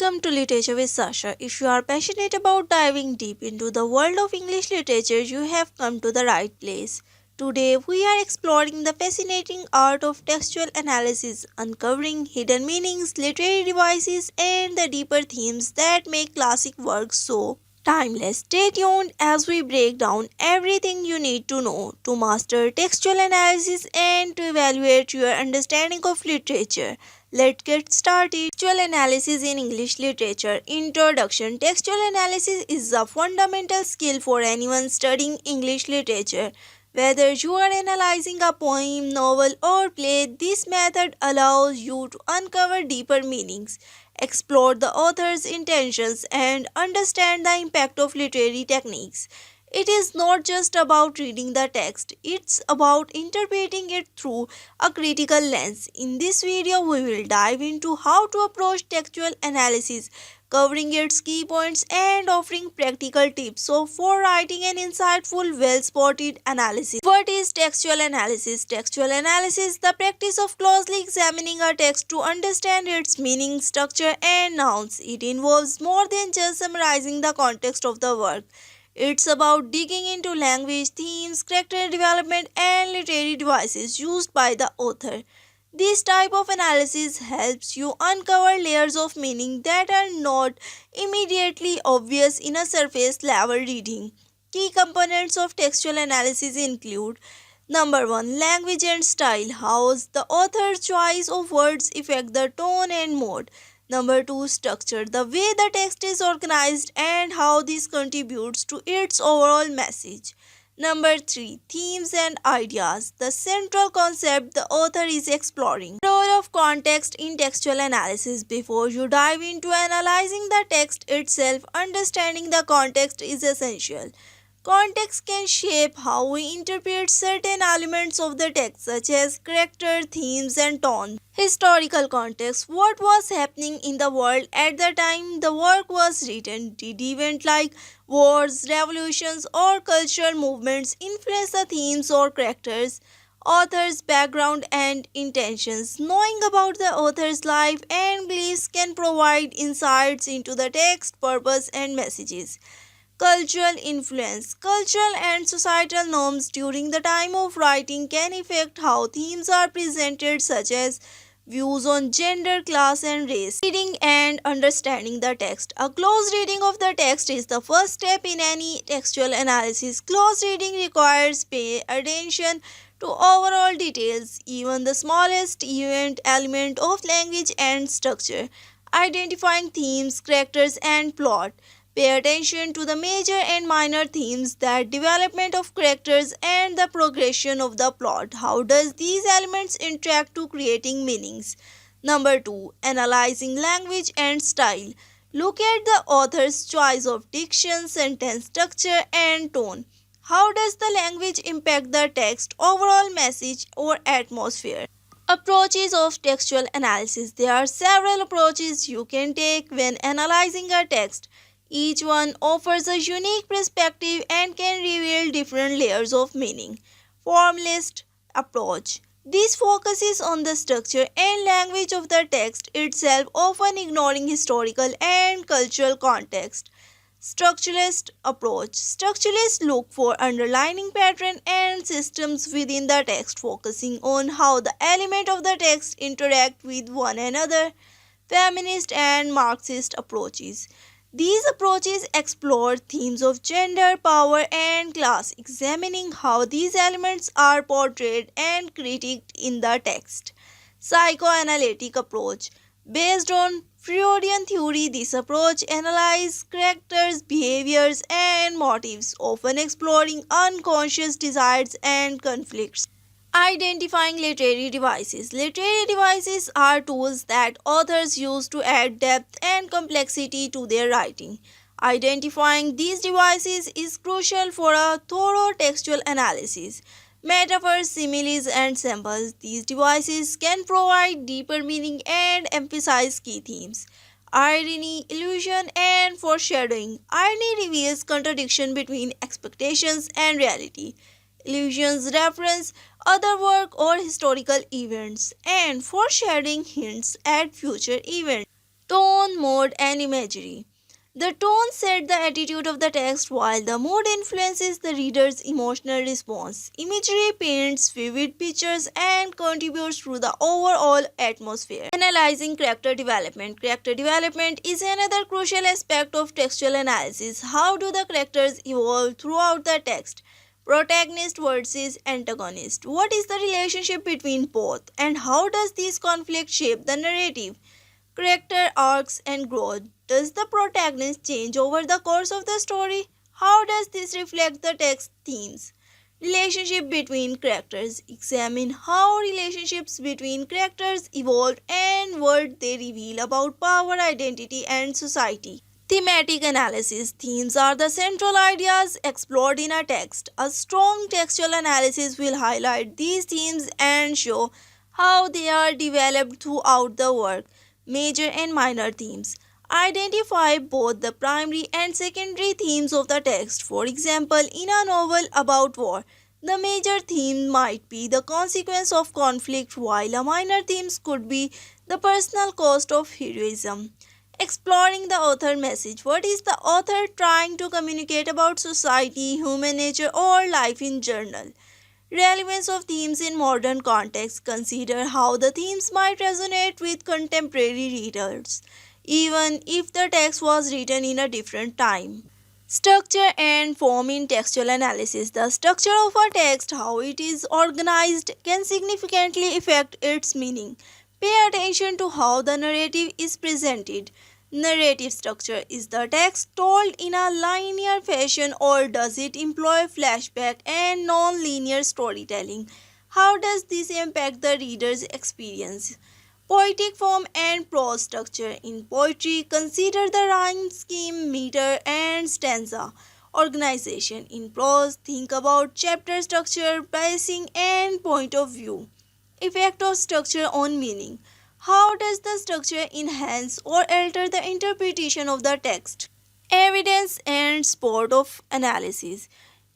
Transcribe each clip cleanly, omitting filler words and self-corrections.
welcome to Literature with Sasha. If you are passionate about diving deep into the world of English literature, you have come to the right place. Today, we are exploring the fascinating art of textual analysis, uncovering hidden meanings, literary devices, and the deeper themes that make classic works so timeless. Stay tuned as we break down everything you need to know to master textual analysis and to evaluate your understanding of literature. Let's get started. Textual analysis in English literature. Introduction. Textual analysis is a fundamental skill for anyone studying English literature. Whether you are analyzing a poem, novel, or play, this method allows you to uncover deeper meanings, explore the author's intentions, and understand the impact of literary techniques. It is not just about reading the text, it's about interpreting it through a critical lens. In this video, we will dive into how to approach textual analysis, covering its key points and offering practical tips so for writing an insightful, well-spotted analysis. What is textual analysis? Textual analysis is the practice of closely examining a text to understand its meaning, structure, and nouns. It involves more than just summarizing the context of the work. It's about digging into language, themes, character development, and literary devices used by the author. This type of analysis helps you uncover layers of meaning that are not immediately obvious in a surface level reading. Key components of textual analysis include: Number 1. Language and style. How the author's choice of words affect the tone and mood. Number 2. Structure. The way the text is organized and how this contributes to its overall message. Number 3. Themes and ideas. The central concept the author is exploring. Role of context in textual analysis. Before you dive into analyzing the text itself, understanding the context is essential. Context can shape how we interpret certain elements of the text, such as character, themes, and tone. Historical context. What was happening in the world at the time the work was written? Did events like wars, revolutions, or cultural movements influence the themes or characters? Author's background and intentions. Knowing about the author's life and beliefs can provide insights into the text, purpose, and messages. Cultural influence. Cultural and societal norms during the time of writing can affect how themes are presented, such as views on gender, class, and race. Reading and understanding the text. A close reading of the text is the first step in any textual analysis. Close reading requires pay attention to overall details, even the smallest event element of language and structure. Identifying themes, characters, and plot. Pay attention to the major and minor themes, the development of characters, and the progression of the plot. How does these elements interact to creating meanings? Number 2. Analyzing language and style. Look at the author's choice of diction, sentence structure, and tone. How does the language impact the text, overall message, or atmosphere? Approaches of textual analysis. There are several approaches you can take when analyzing a text. Each one offers a unique perspective and can reveal different layers of meaning. Formalist approach. This focuses on the structure and language of the text itself, often ignoring historical and cultural context. Structuralist approach. Structuralists look for underlying pattern and systems within the text, focusing on how the elements of the text interact with one another. Feminist and Marxist approaches. These approaches explore themes of gender, power, and class, examining how these elements are portrayed and critiqued in the text. Psychoanalytic approach. Based on Freudian theory, this approach analyzes characters, behaviors, and motives, often exploring unconscious desires and conflicts. Identifying literary devices. Literary devices are tools that authors use to add depth and complexity to their writing. Identifying these devices is crucial for a thorough textual analysis. Metaphors, similes, and symbols. These devices can provide deeper meaning and emphasize key themes. Irony, illusion, and foreshadowing. Irony reveals contradiction between expectations and reality. Illusions reference other work or historical events, and foreshadowing hints at future events. Tone, mode, and imagery. The tone sets the attitude of the text while the mood influences the reader's emotional response. Imagery paints vivid pictures and contributes to the overall atmosphere. Analyzing character development. Character development is another crucial aspect of textual analysis. How do the characters evolve throughout the text? Protagonist versus antagonist. What is the relationship between both, and how does this conflict shape the narrative? Character arcs and growth. Does the protagonist change over the course of the story? How does this reflect the text themes? Relationship between characters. Examine how relationships between characters evolve and what they reveal about power, identity, and society. Thematic analysis. Themes are the central ideas explored in a text. A strong textual analysis will highlight these themes and show how they are developed throughout the work. Major and minor themes. Identify both the primary and secondary themes of the text. For example, in a novel about war, the major theme might be the consequence of conflict, while a minor themes could be the personal cost of heroism. Exploring the author message. What is the author trying to communicate about society, human nature, or life in general? Relevance of themes in modern context. Consider how the themes might resonate with contemporary readers, even if the text was written in a different time. Structure and form in textual analysis. The structure of a text, how it is organized, can significantly affect its meaning. Pay attention to how the narrative is presented. Narrative structure. Is the text told in a linear fashion, or does it employ flashback and non linear storytelling? How does this impact the reader's experience? Poetic form and prose structure. In poetry, consider the rhyme scheme, meter, and stanza. Organization. In prose, think about chapter structure, pacing, and point of view. Effect of structure on meaning. How does the structure enhance or alter the interpretation of the text? Evidence and support of analysis.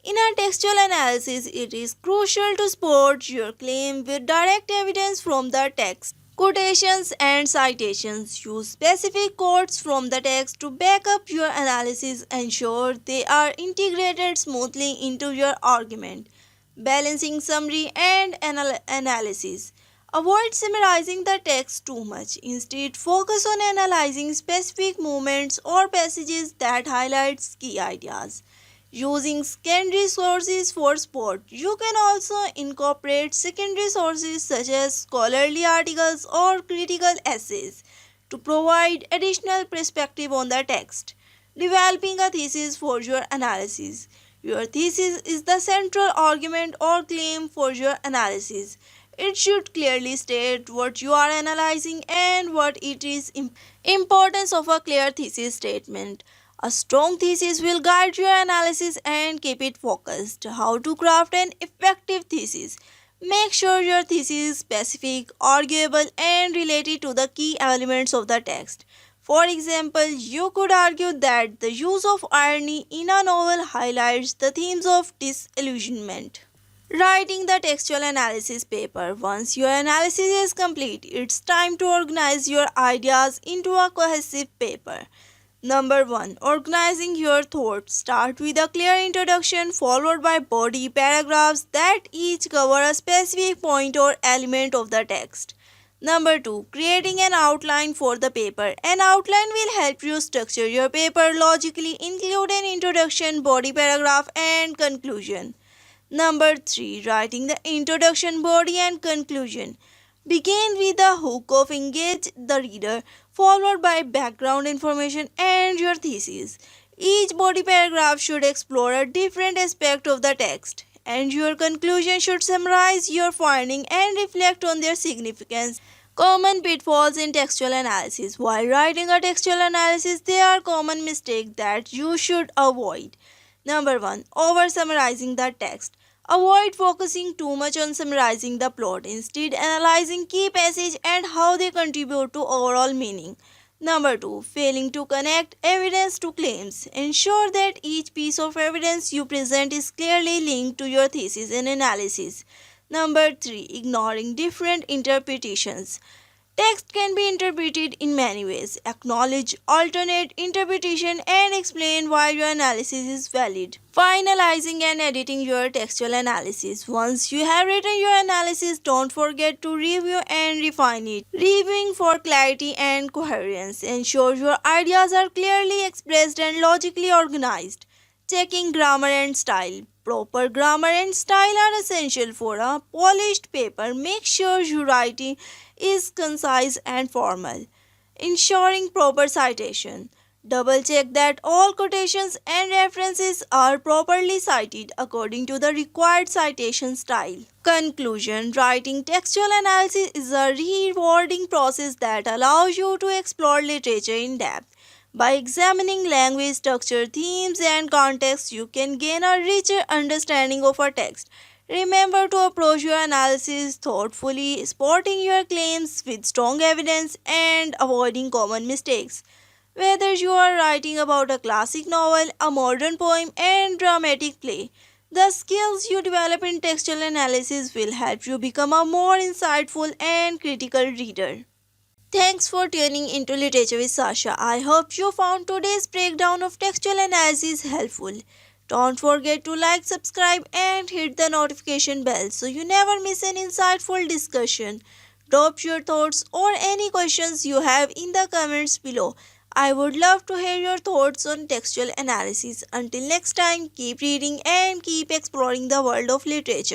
In a textual analysis, it is crucial to support your claim with direct evidence from the text. Quotations and citations. Use specific quotes from the text to back up your analysis. Ensure they are integrated smoothly into your argument. Balancing summary and analysis. Avoid summarizing the text too much. Instead, focus on analyzing specific moments or passages that highlights key ideas. Using secondary sources for support. You can also incorporate secondary sources such as scholarly articles or critical essays to provide additional perspective on the text. Developing a thesis for your analysis. Your thesis is the central argument or claim for your analysis. It should clearly state what you are analyzing and what it is. Importance of a clear thesis statement. A strong thesis will guide your analysis and keep it focused. How to craft an effective thesis. Make sure your thesis is specific, arguable, and related to the key elements of the text. For example, you could argue that the use of irony in a novel highlights the themes of disillusionment. Writing the textual analysis paper. Once your analysis is complete, it's time to organize your ideas into a cohesive paper. Number 1. Organizing your thoughts. Start with a clear introduction followed by body paragraphs that each cover a specific point or element of the text. Number 2. Creating an outline for the paper. An outline will help you structure your paper logically, include an introduction, body paragraph, and conclusion. Number 3. Writing the introduction, body, and conclusion. Begin with the hook of engage the reader, followed by background information and your thesis. Each body paragraph should explore a different aspect of the text, and your conclusion should summarize your finding and reflect on their significance. Common pitfalls in textual analysis. While writing a textual analysis, there are common mistakes that you should avoid. Number 1. Over summarizing the text. Avoid focusing too much on summarizing the plot. Instead, analyzing key passages and how they contribute to overall meaning. Number 2. Failing to connect evidence to claims. Ensure that each piece of evidence you present is clearly linked to your thesis and analysis. Number 3. Ignoring different interpretations. Text can be interpreted in many ways. Acknowledge alternate interpretation and explain why your analysis is valid. Finalizing and editing your textual analysis. Once you have written your analysis, don't forget to review and refine it. Reviewing for clarity and coherence. Ensure your ideas are clearly expressed and logically organized. Checking grammar and style. Proper grammar and style are essential for a polished paper. Make sure your writing is concise and formal. Ensuring proper citation. Double check that all quotations and references are properly cited according to the required citation style. Conclusion. Writing textual analysis is a rewarding process that allows you to explore literature in depth. By examining language, structure, themes, and context, you can gain a richer understanding of a text. Remember to approach your analysis thoughtfully, spotting your claims with strong evidence and avoiding common mistakes. Whether you are writing about a classic novel, a modern poem, and dramatic play, the skills you develop in textual analysis will help you become a more insightful and critical reader. Thanks for tuning into Literature with Sasha. I hope you found today's breakdown of textual analysis helpful. Don't forget to like, subscribe, and hit the notification bell so you never miss an insightful discussion. Drop your thoughts or any questions you have in the comments below. I would love to hear your thoughts on textual analysis. Until next time, keep reading and keep exploring the world of literature.